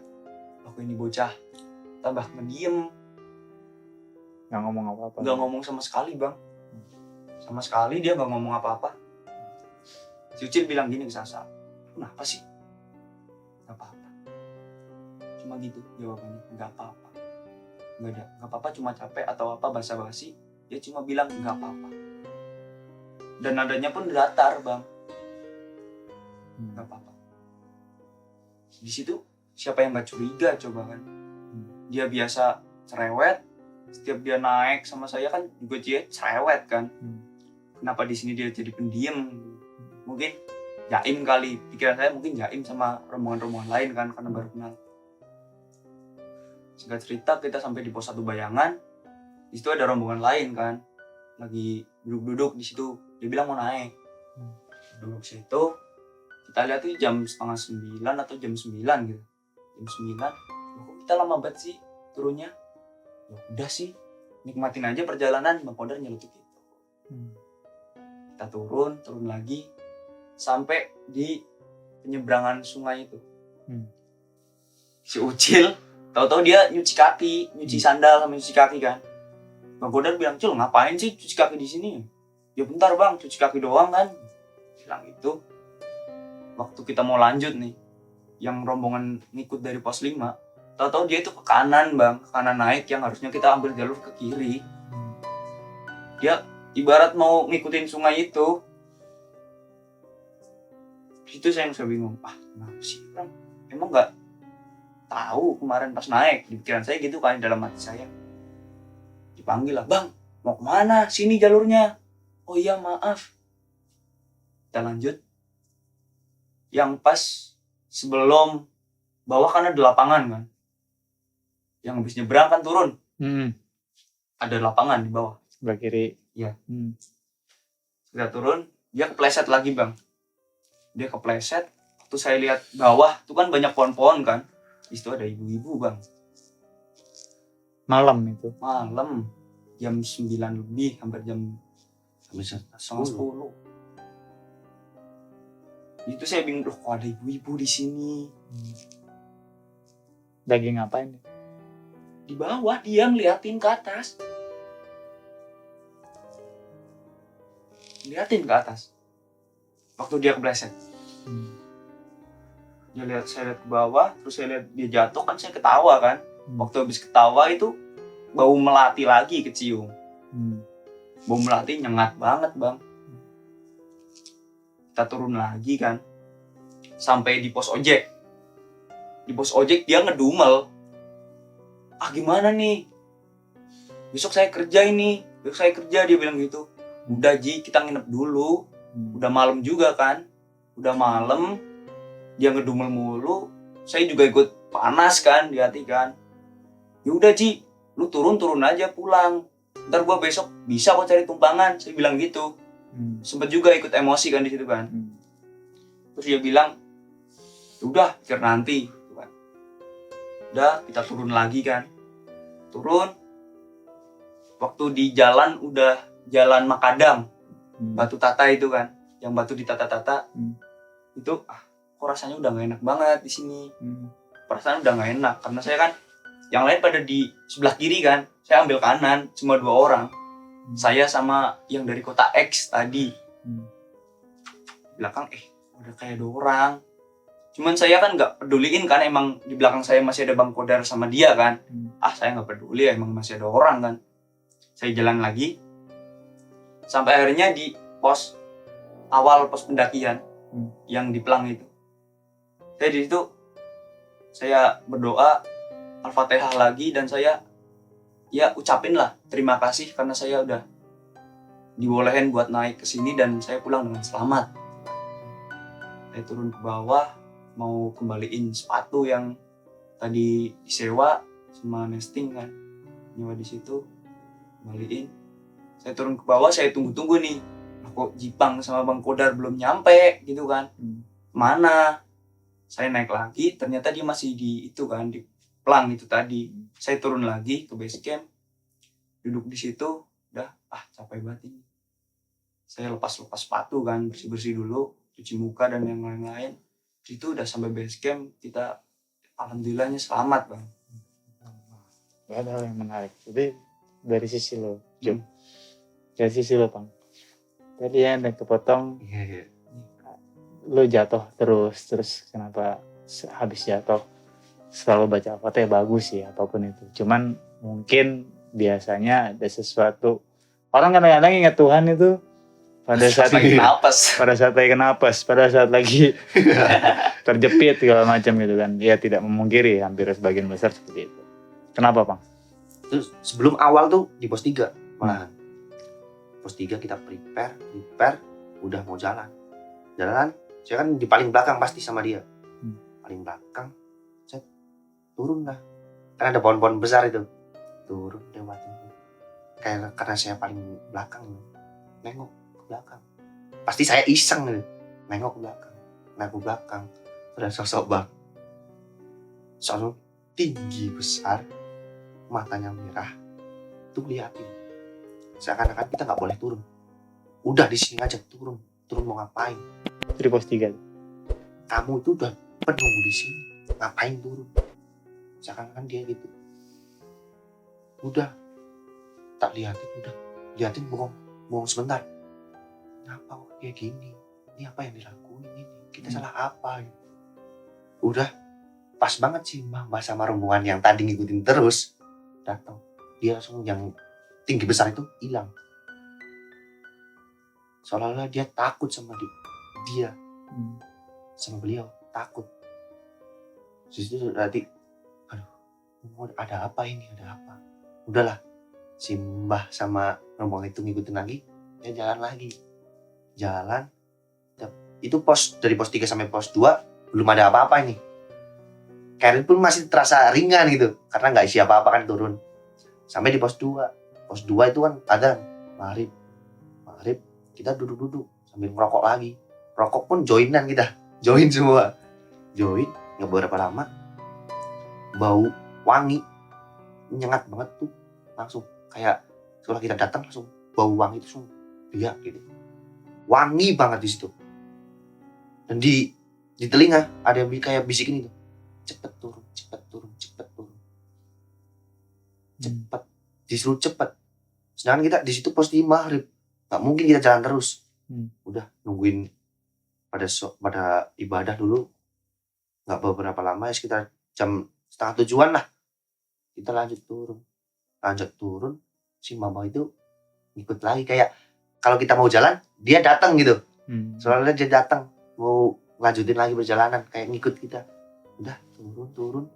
Ini bocah tambah ngediem. Nggak ngomong apa-apa. Nggak ngomong sama sekali, Bang. Sama sekali dia nggak ngomong apa-apa. Si Ucil bilang gini ke Sasa, kenapa sih? Nggak apa-apa. Cuma gitu jawabannya, nggak apa-apa. Nggak ada, nggak apa-apa, cuma capek atau apa basa-basi. Dia cuma bilang nggak apa-apa. Dan nadanya pun datar, Bang. Nggak apa-apa. Di situ siapa yang nggak curiga coba kan? Dia biasa cerewet. Setiap dia naik sama saya kan juga dia cerewet kan. Kenapa di sini dia jadi pendiam? Mungkin jaim kali. Pikiran saya mungkin jaim sama rombongan-rombongan lain kan karena baru kenal. Singkat cerita kita sampai di pos 1 Bayangan. Di situ ada rombongan lain kan. Lagi duduk-duduk di situ. Dia bilang mau naik. Duduk situ. Kita lihat tuh jam 8:30 atau jam 9 gitu. Jam 9. Kok kita lama banget sih turunnya? Ya udah sih. Nikmatin aja perjalanan. Bang Kodar nyelutuk gitu. Kita turun lagi. Sampai di penyeberangan sungai itu. Si Ucil, tahu-tahu dia nyuci kaki, nyuci sandal sama nyuci kaki kan. Bang Kodar bilang, "Cil, ngapain sih cuci kaki di sini?" "Ya bentar, Bang, cuci kaki doang kan." Bilang itu. Waktu kita mau lanjut nih, yang rombongan ngikut dari pos 5, tahu-tahu dia itu ke kanan, Bang, ke kanan naik yang harusnya kita ambil jalur ke kiri. Dia ibarat mau ngikutin sungai itu. Itu saya bingung, kenapa sih orang emang nggak tahu kemarin pas naik, di pikiran saya gitu kan, dalam hati saya. Dipanggil lah, bang, mau kemana? Sini jalurnya. Oh iya maaf. Kita lanjut. Yang pas sebelum bawah kan ada lapangan kan, yang habis nyebrang kan turun, ada lapangan di bawah Sebelah kiri. Iya. Kita turun, dia kepleset lagi bang. Dia kepleset. Waktu saya lihat bawah tuh kan banyak pohon-pohon kan, di situ ada ibu-ibu bang. Malam itu. Malam jam 9 lebih, hampir jam Habis 10. Itu saya bingung, loh kok ada ibu-ibu di sini. Lagi ngapain? Di bawah dia ngeliatin ke atas. Liatin ke atas. Waktu dia kepleset. Saya lihat ke bawah, terus saya lihat dia jatuh kan, saya ketawa kan. Waktu habis ketawa itu bau melati lagi kecium. Bau melati nyengat banget bang. Kita turun lagi kan, sampai di pos ojek. Di pos ojek dia ngedumel. Gimana nih? Besok saya kerja ini. Besok saya kerja, dia bilang gitu. Udah Ji, kita nginep dulu. Udah malam juga kan. Udah malam. Dia ngedumel mulu. Saya juga ikut panas kan di hati kan. Ya udah Ji, lu turun aja pulang. Ntar gua besok bisa kok cari tumpangan. Saya bilang gitu. Sempet juga ikut emosi kan di situ kan. Terus dia bilang, udah pikir nanti. Udah kita turun lagi kan. Turun. Waktu di jalan udah jalan makadam. Batu tata itu kan. Yang batu ditata-tata. Itu kok rasanya udah gak enak banget di sini. Perasaan udah gak enak. Karena saya kan, yang lain pada di sebelah kiri kan. Saya ambil kanan, cuma 2 orang. Saya sama yang dari kota X tadi. Belakang udah kayak 2 orang. Cuman saya kan gak peduliin kan, emang di belakang saya masih ada Bang Kodar sama dia kan. Saya gak peduli, emang masih ada orang kan. Saya jalan lagi. Sampai akhirnya di pos awal, pos pendakian. Yang di Pelang itu. Saya di situ, saya berdoa Al-Fatihah lagi, dan saya ya ucapin lah terima kasih karena saya udah dibolehin buat naik ke sini dan saya pulang dengan selamat. Saya turun ke bawah, mau kembaliin sepatu yang tadi disewa sama nesting kan, nyewa di situ, kembaliin. Saya turun ke bawah, saya tunggu-tunggu nih, kok Jipang sama Bang Kodar belum nyampe gitu kan. Mana? Saya naik lagi, ternyata dia masih di itu kan, di Pelang itu tadi. Saya turun lagi ke base camp, duduk di situ, udah capek banget ini. Saya lepas sepatu kan, bersih dulu, cuci muka dan yang lain-lain. Itu udah sampai base camp, kita alhamdulillahnya selamat bang. Ada hal yang menarik. Jadi dari sisi lo, Jom. Dari sisi lo, Bang. Tadi ya ada kepotong. Iya. Lo jatuh terus kenapa habis jatuh selalu baca Al-Fatihah? Bagus sih apapun itu. Cuman mungkin biasanya ada sesuatu, orang kadang-kadang ingat Tuhan itu pada saat lagi napas, pada saat lagi terjepit segala macam gitu kan. Ya tidak memungkiri, hampir sebagian besar seperti itu. Kenapa Bang? Terus sebelum awal tuh di pos 3 malahan. Pos 3 kita prepare, udah mau jalan. Saya kan di paling belakang pasti sama dia. Paling belakang, saya turun lah. Karena ada pohon-pohon besar itu. Turun lewatin. Karena saya paling belakang, nengok ke belakang. Pasti saya iseng gitu. Nengok ke belakang. Nengok ke belakang. Ada sosok bang. Sosok tinggi besar. Matanya merah. Tuh liatin. Seakan-akan kita gak boleh turun. Udah di sini aja turun. Turun mau ngapain? Itu di pos 3. Kamu itu udah penunggu di sini. Ngapain turun? Seakan-akan dia gitu. Udah. Tak liatin, udah. Liatin bohong sebentar. Kenapa kok kayak gini? Ini apa yang dilakuin ini? Kita salah apa? Udah. Pas banget sih Mbak sama rombongan yang tadi ngikutin terus. Datang. Dia langsung yang tinggi besar itu hilang. Seolah-olah dia takut sama dia. sama beliau, takut. Terus itu berarti, aduh, ada apa ini, ada apa? Udahlah, si Mbah sama rombongan itu ngikutin lagi, ya jalan lagi. Jalan, itu dari pos 3 sampai pos 2 belum ada apa-apa ini. Karin pun masih terasa ringan gitu, karena nggak isi apa-apa kan turun. Sampai di pos 2. Pos 2 itu kan ada maghrib, kita duduk-duduk sambil merokok lagi. Rokok pun joinan kita, join semua. Join, nggak beberapa lama, bau wangi, nyengat banget tuh. Langsung kayak setelah kita datang langsung bau wangi itu langsung biak gitu. Wangi banget di situ. Dan di telinga ada yang kayak bisikin itu. Cepet turun. Cepet. Disuruh cepet. Sedangkan kita di situ pos 5 maghrib. Nggak mungkin kita jalan terus. Udah nungguin pada ibadah dulu. Nggak beberapa lama ya, sekitar jam 6:30 lah. Kita lanjut turun. Si mama itu ikut lagi, kayak kalau kita mau jalan dia datang gitu. Soalnya dia datang mau lanjutin lagi perjalanan, kayak ngikut kita. Udah turun.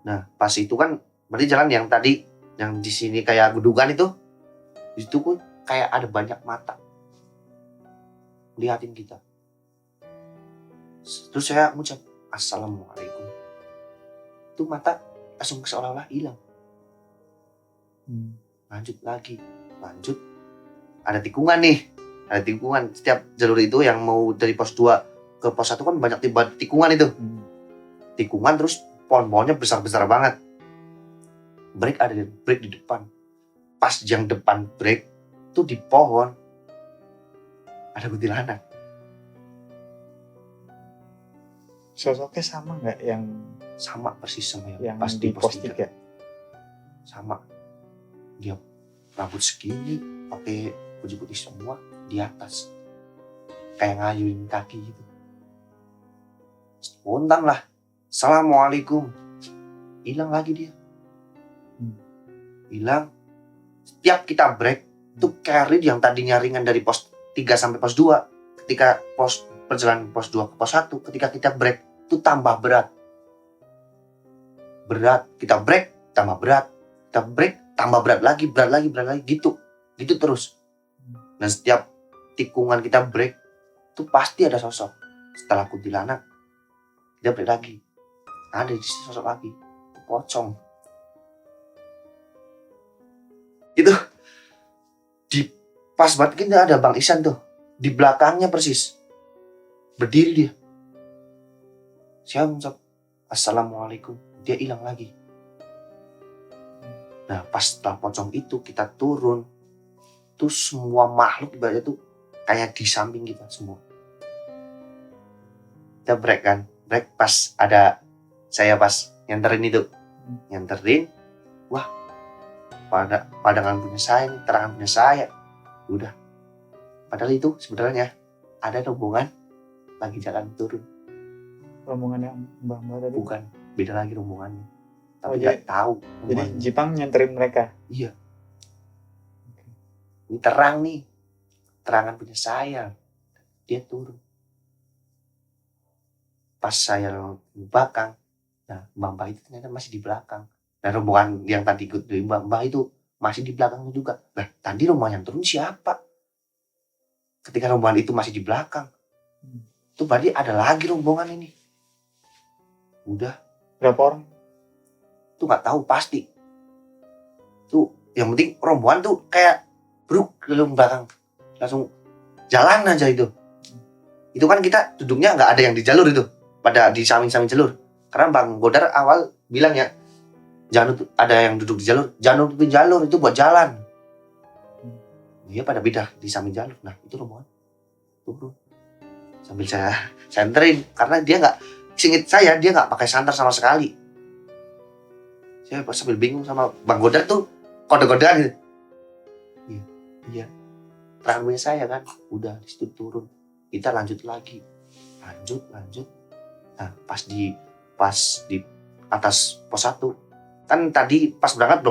Nah pas itu kan berarti jalan yang tadi yang di sini kayak gudukan itu, di situ pun kayak ada banyak mata liatin kita. Terus saya ngucap assalamualaikum. Itu mata langsung seolah-olah hilang. Lanjut. Ada tikungan nih. Setiap jalur itu yang mau dari pos 2 ke pos 1 kan banyak tikungan itu. Tikungan terus pohon-pohonnya besar-besar banget. Brake di depan. Pas yang depan brake tuh di pohon ada kuntilanak. Sosoknya sama nggak yang Sama persis sama yang pas di pos 3. 3? Sama. Dia rambut segini, pakai baju putih semua, di atas. Kayak ngayuin kaki gitu. Spontan lah. Assalamualaikum. Hilang lagi dia. Hilang. Setiap kita break, tuh carry yang tadinya ringan dari pos 3 sampai pos 2. Ketika perjalanan pos 2 ke pos 1, ketika kita break, tuh tambah berat. Kita break, tambah berat. Kita break, tambah berat lagi, gitu terus. Dan setiap tikungan kita break, tuh pasti ada sosok. Setelah kuntilanak, kita break lagi, ada di sini sosok lagi, pocong. Itu di pas banget kita ada Bang Isan tuh, di belakangnya persis, berdiri dia. Saya ngucap assalamualaikum, dia hilang lagi. Nah pas setelah pocong itu kita turun, tuh semua makhluk ibaratnya tuh kayak di samping kita semua. Kita break pas ada saya pas nyanterin, wah padangan punya saya nih, terangan punya saya. Udah, padahal itu sebenarnya ada rombongan lagi jalan turun. Rombongan yang mbak-mbak tadi? Bukan, beda lagi rombongannya. Tapi Oh, nggak tahu. Jadi Jepang nyanterin mereka? Iya. Ini terang nih, terangan punya saya. Dia turun. Pas saya di belakang, nah mbak itu ternyata masih di belakang. Dan rombongan yang tadi ikut dari mbak itu masih di belakang juga. Nah tadi rombongan yang turun siapa? Ketika rombongan itu masih di belakang, itu berarti ada lagi rombongan ini. Udah. Berapa orang? Tuh nggak tahu pasti. Tuh yang penting rombongan tuh kayak bruk dalam belakang, langsung jalan aja itu. Itu kan kita duduknya nggak ada yang di jalur itu, pada di samping-samping jalur. Karena Bang Godar awal bilang ya, jangan ada yang duduk di jalur, jangan nutupin jalur itu buat jalan. Dia pada beda di samping jalur. Nah itu rombongan turun sambil saya senterin, karena dia nggak, seinget saya dia nggak pakai santer sama sekali. Saya sambil bingung sama Bang Godar tuh kode-kodean gitu. Iya, terang punya saya kan. Udah di situ turun, kita lanjut lagi, lanjut. Nah pas di atas pos 1 kan tadi pas berangkat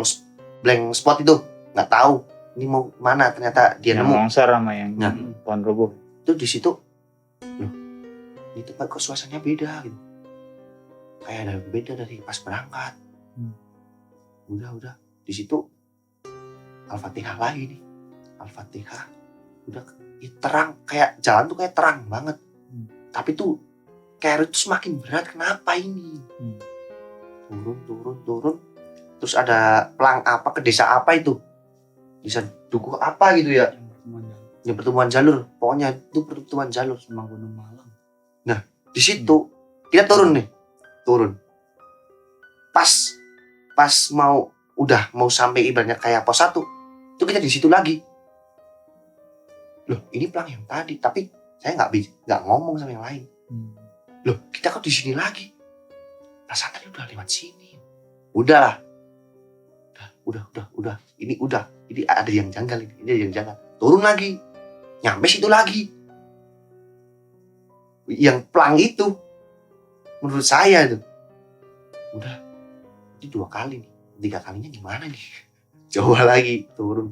blank spot itu, nggak tahu ini mau mana, ternyata dia yang nemu longsor sama yang Nah. pohon roboh. itu di situ. Loh, Ini tempat kok suasananya beda gitu. Kayak ada beda dari pas berangkat. Udah di situ Al-Fatihah lagi nih. Al-Fatihah udah ya terang, kayak jalan tuh kayak terang banget. Tapi tuh kayak itu semakin berat, kenapa ini? Turun. Terus ada pelang apa ke desa apa itu? Desa Dukuh apa gitu ya? Ya pertemuan jalur. Pokoknya itu pertemuan jalur sama Gunung Malang. Nah, di situ kita turun nih. Turun. Pas mau sampai ibaratnya kayak pos 1, itu kita di situ lagi. Loh, ini pelang yang tadi, tapi saya nggak ngomong sama yang lain. Loh, kita kok di sini lagi? Perasaan tadi udah lewat sini. Udah. Ini ada yang janggal ini. Ini ada yang janggal. Turun lagi. Nyampe situ lagi. Yang pelang itu menurut saya itu udah ini 2 kali nih. 3 kalinya gimana nih? Coba lagi turun.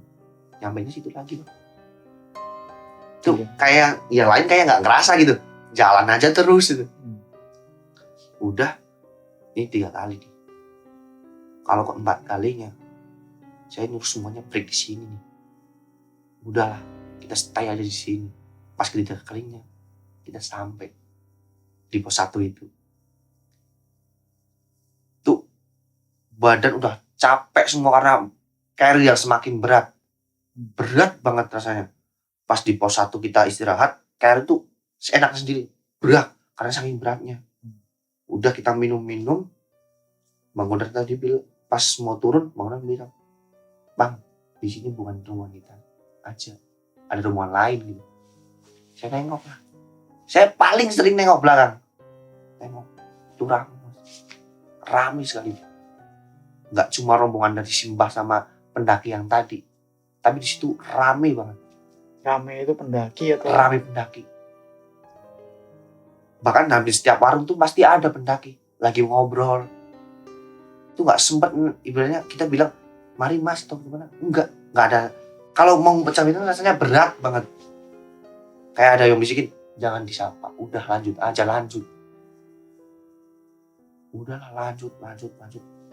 Nyampenya situ lagi, Bang. Tuh kayak yang lain kayak nggak ngerasa gitu. Jalan aja terus gitu. Udah, ini 3 kali nih. Kalau ke 4 kalinya, saya nyuruh semuanya break di sini nih. Udahlah, kita stay aja di sini. Pas ke 3 kalinya, kita sampai di pos 1 itu. Tuh, badan udah capek semua karena carry yang semakin berat. Berat banget rasanya. Pas di pos 1 kita istirahat, carry tuh seenak sendiri. Berat, karena saking beratnya. Udah kita minum-minum. Bang Godar tadi bilang, pas mau turun, Bang Godar bilang, Bang, di sini bukan rombongan kita aja. Ada rombongan lain gitu. Saya nengok lah. Saya paling sering nengok belakang. Nengok. Itu rame sekali. Gak cuma rombongan dari Simbah sama pendaki yang tadi. Tapi di situ rame banget. Rame itu pendaki atau? Rame pendaki. Bahkan hampir setiap warung tuh pasti ada pendaki. Lagi ngobrol. Itu gak sempet, ibaratnya kita bilang, mari mas atau gimana. Enggak ada. Kalau mau pecah itu rasanya berat banget. Kayak ada yang bisikin, jangan disapa. Udah lanjut aja, lanjut. Udahlah lanjut.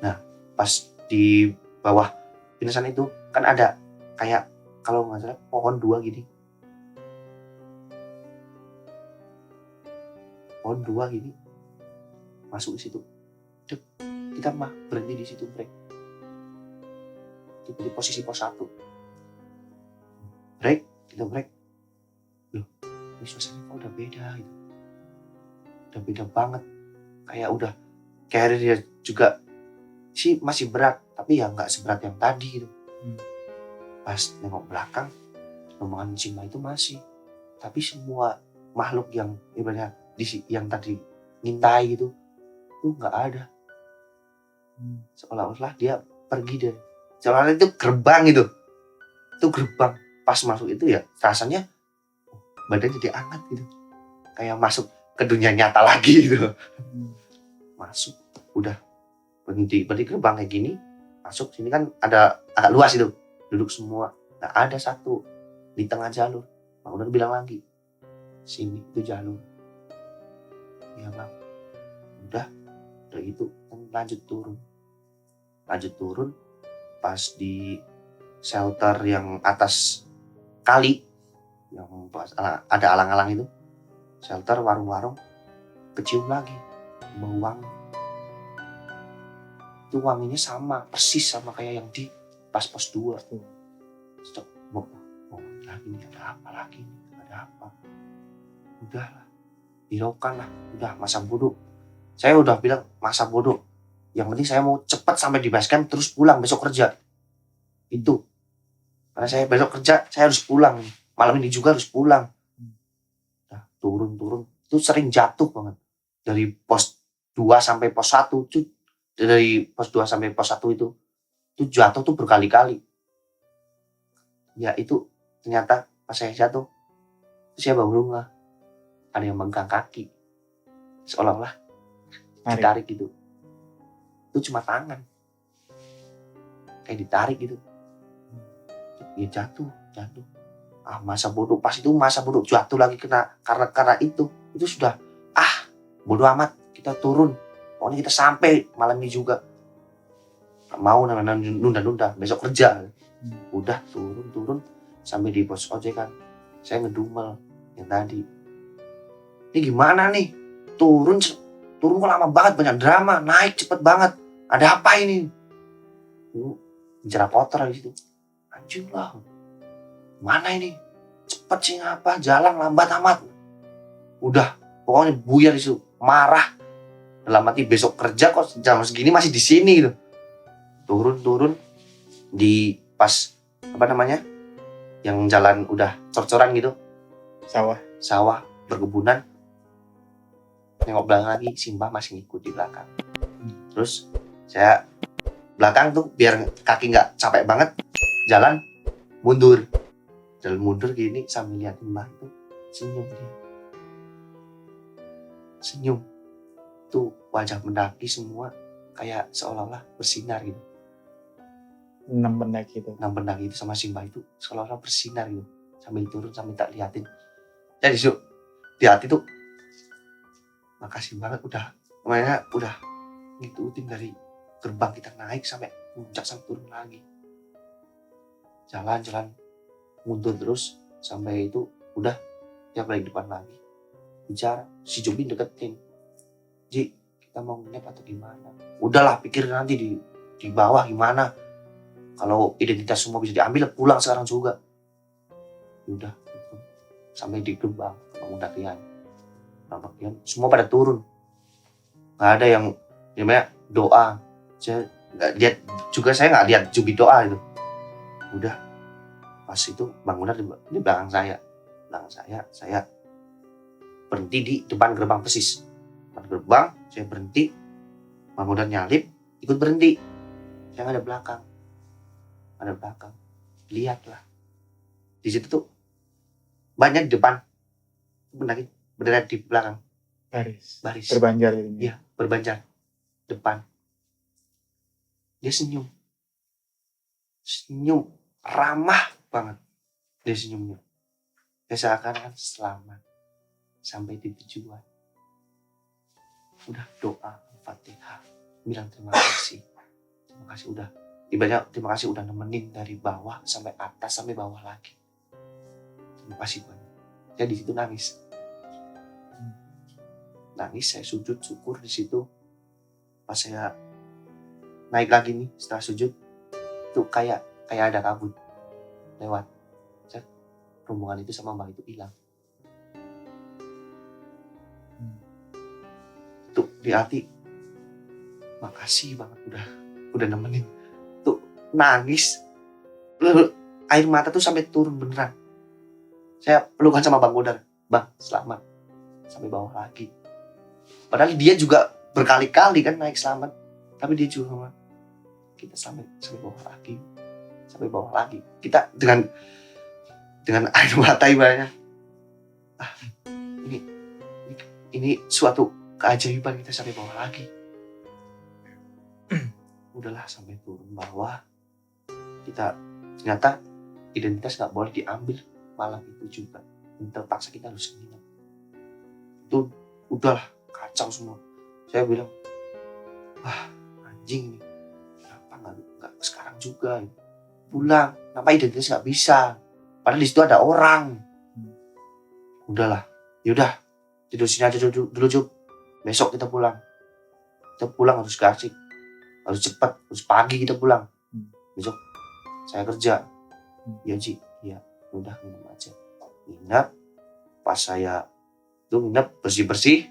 Nah, pas di bawah pinasan itu kan ada kayak kalau nggak salah pohon 2 gini. Pohon 2 gini. Masuk ke situ. Dep, kita mah berhenti di situ, break. Itu di posisi pos 1. Break, kita break. Loh, ini suasananya kok udah beda gitu. Udah beda banget. Kayak udah carrier juga sih masih berat, tapi ya nggak seberat yang tadi gitu. Pas nengok belakang, rombongan Simbah itu masih, tapi semua makhluk yang ibaratnya yang tadi ngintai gitu, itu nggak ada. Seolah-olah dia pergi deh. Seolah-olah itu gerbang gitu. Itu gerbang. Pas masuk itu ya rasanya badan jadi hangat gitu. Kayak masuk ke dunia nyata lagi gitu. Masuk, udah berhenti gerbang kayak gini. Masuk sini kan ada agak luas itu. Duduk semua. Nah ada satu di tengah jalur. Bang udah bilang lagi, sini itu jalur. Ya bang. Udah itu lanjut turun. Pas di shelter yang atas kali, yang ada alang-alang itu, shelter warung-warung, kecium lagi bau wangi. Itu wanginya sama persis sama kayak yang di pas pos 2. Stop, mau lagi nih, ada apa? Udahlah, hiraukan lah, udah masa bodoh. Saya udah bilang masa bodoh. Yang penting saya mau cepat sampai di base camp terus pulang besok kerja. Itu. Karena saya besok kerja, saya harus pulang. Malam ini juga harus pulang. Nah, turun. Itu sering jatuh banget. Dari pos 2 sampai pos 1. Dari pos 2 sampai pos 1 itu jatuh tuh berkali-kali. Ya itu ternyata pas saya jatuh, saya baru nggak ada yang megang kaki. Seolah-olah ditarik gitu. Itu cuma tangan. Kayak ditarik gitu. Ya jatuh. Masa bodoh. Pas itu masa bodoh jatuh lagi karena itu sudah bodo amat, kita turun. Pokoknya kita sampai malam ini juga. Gak mau nunda-nunda, besok kerja. Udah turun sampai di pos ojek kan. Saya ngedumel yang tadi. Ini gimana nih? Turun kok lama banget, banyak drama, naik cepet banget. Ada apa ini? Bicara kotor di situ. Anjing lah. Mana ini? Cepet sih ngapa? Jalan lambat amat. Udah, pokoknya buyar di situ. Marah. Dalam hati besok kerja kok jam segini masih di sini gitu. Turun di pas apa namanya? Yang jalan udah cor-coran gitu. Sawah, perkebunan. Nengok belakang lagi, Simbah masih ngikut di belakang. Terus saya belakang tuh biar kaki nggak capek banget, jalan mundur gini sambil liatin Mbah itu senyum dia. Senyum. Tuh wajah mendaki semua kayak seolah-olah bersinar gitu. 6 pendaki itu. 6 pendaki itu sama Simbah itu seolah-olah bersinar gitu. Sambil turun sambil tak liatin. Jadi di hati tuh makasih banget udah ngikutin dari gerbang kita naik sampai puncak sampai turun lagi. Jalan mundur terus sampai itu udah dia balik depan lagi. Bicara, si Jobin deketin. Ji, kita mau nginep atau gimana? Udahlah, pikir nanti di bawah gimana. Kalau identitas semua bisa diambil, pulang sekarang juga. Udah, sampai di gerbang pendakian. Semua pada turun. Nggak ada yang namanya doa. Saya nggak lihat Jubi doa itu. Udah, pas itu Bang Mundar di belakang saya. Saya berhenti di depan gerbang persis. Depan gerbang, saya berhenti. Bang Mundar nyalip, ikut berhenti. Saya nggak ada belakang. Lihatlah. Di situ tuh banyak di depan. Pendaki berdiri di belakang. Baris. Berbanjar ini. Iya, berbanjar. Depan. Dia senyum. Ramah banget. Dia senyumnya. Dia seakan-akan selamat. Sampai di tujuan. Udah doa, Fatihah. Bilang terima kasih. Terima kasih udah. Ibaratnya terima kasih udah nemenin dari bawah sampai atas sampai bawah lagi. Terima kasih banyak. Saya di situ nangis. Saya sujud syukur di situ. Pas saya naik lagi nih setelah sujud tuh kayak ada kabut lewat. Rombongan itu sama Mbak itu hilang. Tuh di hati makasih banget udah nemenin. Tuh nangis. Air mata tuh sampai turun beneran. Saya pelukan sama Bang Godar. Bang, selamat. Sampai bawah lagi. Padahal dia juga berkali-kali kan naik selamat. Tapi dia juga sama kita sampai bawah lagi. Kita dengan air mata ibaratnya. Ini suatu keajaiban kita sampai bawah lagi. Udahlah sampai turun bawah. Kita ternyata identitas nggak boleh diambil malam itu juga. Terpaksa kita harus nginep. Itu udahlah kacau semua. Saya bilang, wah anjing nih, kenapa nggak sekarang juga pulang? Kenapa identitas nggak bisa? Padahal di situ ada orang. Udahlah, yaudah tidur sini aja dulu Jub. Besok kita pulang. Kita pulang harus gasik, harus cepat, harus pagi kita pulang. Besok saya kerja. Ya Ji, ya udah minum aja. Nginep, pas saya tuh nginep bersih-bersih,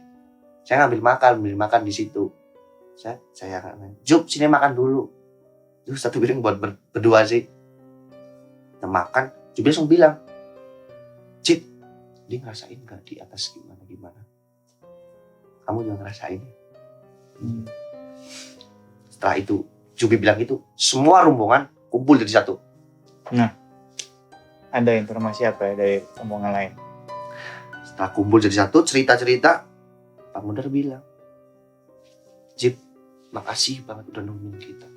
saya ngambil makan di situ. Saya Jub sini makan dulu. Terus satu piring buat berdua sih. Kita makan, Jub langsung bilang, Cip, dia ngerasain gak di atas gimana? Kamu juga ngerasain. Setelah itu, Jubi bilang gitu, semua rombongan kumpul jadi satu. Nah, ada informasi apa ya dari rombongan lain? Setelah kumpul jadi satu, cerita-cerita, Pak Mundar bilang, Jip, makasih banget udah nungguin kita.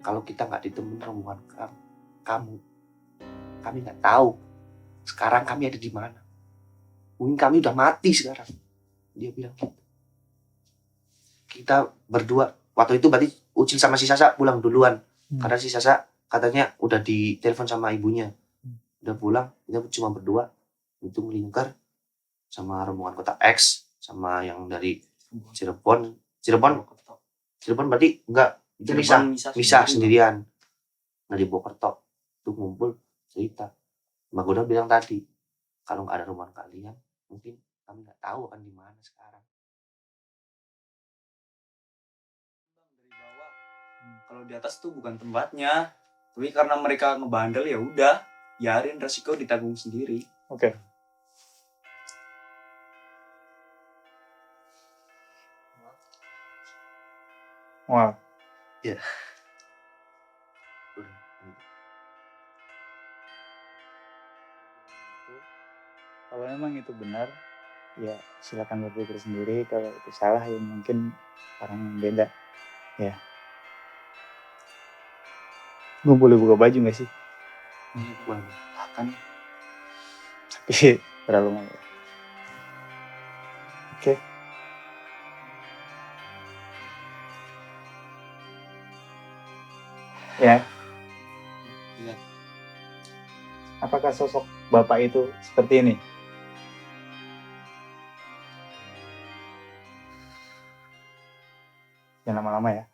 Kalau kita nggak ditemuin rombongan kamu, kami nggak tahu sekarang kami ada di mana. Mungkin kami udah mati sekarang. Dia bilang gitu. Kita berdua waktu itu berarti Ucil sama si Sasa pulang duluan. Karena si Sasa katanya udah ditelepon sama ibunya. Udah pulang, kita cuma berdua. Itu melingkar sama rombongan kota X sama yang dari Cirebon berarti enggak, itu misah sendirian. Nah di Bokerto itu ngumpul cerita. Mbak Goda bilang tadi, kalau nggak ada rombongan kalian, mungkin kami nggak tahu akan di mana sekarang. Dari bawah. Kalau di atas tuh bukan tempatnya. Tapi karena mereka ngebandel ya udah, biarin resiko ditanggung sendiri. Oke. Wah. Ya. Kalau memang itu benar, ya silakan berpikir sendiri. Kalau itu salah, ya mungkin orang yang beda. Ya. Gue boleh buka baju nggak sih? Kan Tapi terlalu malu. Oke. Ya. Iya. Apakah sosok bapak itu seperti ini? Jangan lama-lama ya.